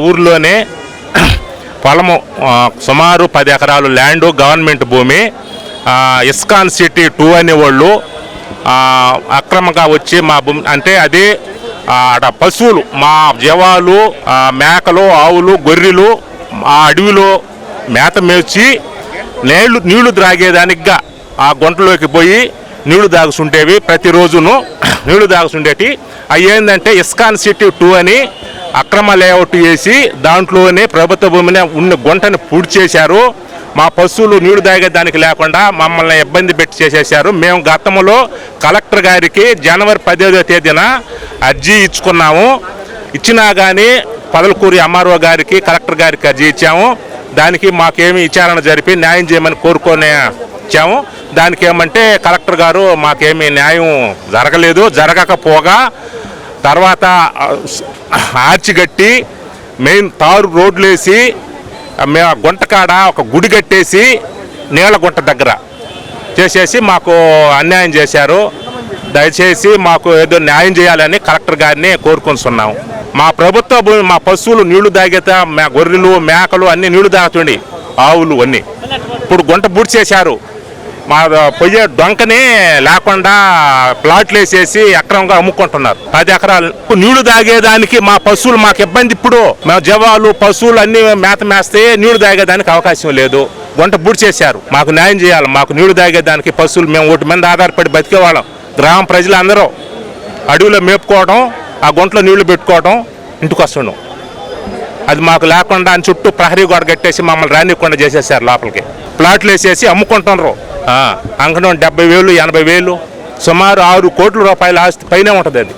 ఊర్లోనే పొలము సుమారు 10 ఎకరాలు ల్యాండు, గవర్నమెంట్ భూమి. ఇస్కాన్ సిటీ 2 అనేవాళ్ళు అక్రమంగా వచ్చి మా భూమి అంటే అదే పశువులు, మా జీవాలు, మేకలు, ఆవులు, గొర్రెలు ఆ అడవిలో మేత మేర్చి నీళ్లు త్రాగేదానికిగా ఆ గుంటలోకి పోయి నీళ్లు తాగుతుంటేవి. ప్రతిరోజును నీళ్లు తాగుతుండేటి. అవి ఏంటంటే ఇస్కాన్ సిటీ 2 అని అక్రమ లేఅవుట్ వేసి దాంట్లోనే ప్రభుత్వ భూమిని ఉన్న గుంటని పూర్తి చేశారు. మా పశువులు నీళ్లు తాగేదానికి లేకుండా మమ్మల్ని ఇబ్బంది పెట్టి చేసేశారు. మేము గతంలో కలెక్టర్ గారికి జనవరి 15వ తేదీన అర్జీ ఇచ్చుకున్నాము. ఇచ్చినా కానీ పదలకూరి ఎంఆర్ఓ గారికి, కలెక్టర్ గారికి అర్జీ ఇచ్చాము. దానికి మాకేమి విచారణ జరిపి న్యాయం చేయమని కోరుకొని ఇచ్చాము. దానికి ఏమంటే కలెక్టర్ గారు మాకేమీ న్యాయం జరగలేదు. జరగకపోగా తర్వాత ఆర్చి కట్టి మెయిన్ తారు రోడ్లు వేసి మేము గుంటకాడ ఒక గుడి కట్టేసి నీళ్ళ గుంట దగ్గర చేసేసి మాకు అన్యాయం చేశారు. దయచేసి మాకు ఏదో న్యాయం చేయాలని కలెక్టర్ గారిని కోరుకుంటున్నాము. మా ప్రభుత్వ భూమి, మా పశువులు నీళ్లు తాగేత, మా గొర్రెలు, మేకలు అన్నీ నీళ్లు తాగుతుండి, ఆవులు అన్నీ ఇప్పుడు గుంట పూర్తి చేశారు. మా పొయ్యే డొంకని లేకుండా ప్లాట్లు వేసేసి అక్రమంగా అమ్ముకుంటున్నారు. 10 ఎకరాలు నీళ్లు తాగేదానికి మా పశువులు మాకు ఇబ్బంది. ఇప్పుడు మేము జీవాలు, పశువులు అన్ని మేత మేస్తే నీళ్లు తాగేదానికి అవకాశం లేదు. గుంట పూర్తి చేశారు. మాకు న్యాయం చేయాలి. మాకు నీళ్లు తాగేదానికి పశువులు మేము 1 మంది ఆధారపడి బతికేవాళ్ళం. గ్రామ ప్రజలందరూ అడవిలో మేపుకోవడం, ఆ గుంటలో నీళ్లు పెట్టుకోవడం, ఇంటికి వస్తుండం. అది మాకు లేకుండా చుట్టూ ప్రహరీ గోడ కట్టేసి మమ్మల్ని రానివ్వకుండా చేసేసారు. లోపలికి ప్లాట్లు వేసేసి అమ్ముకుంటున్నారు. అంకణం 70,000, 80,000, సుమారు 6 కోట్ల రూపాయల ఆస్తి పైనే ఉంటుంది. అది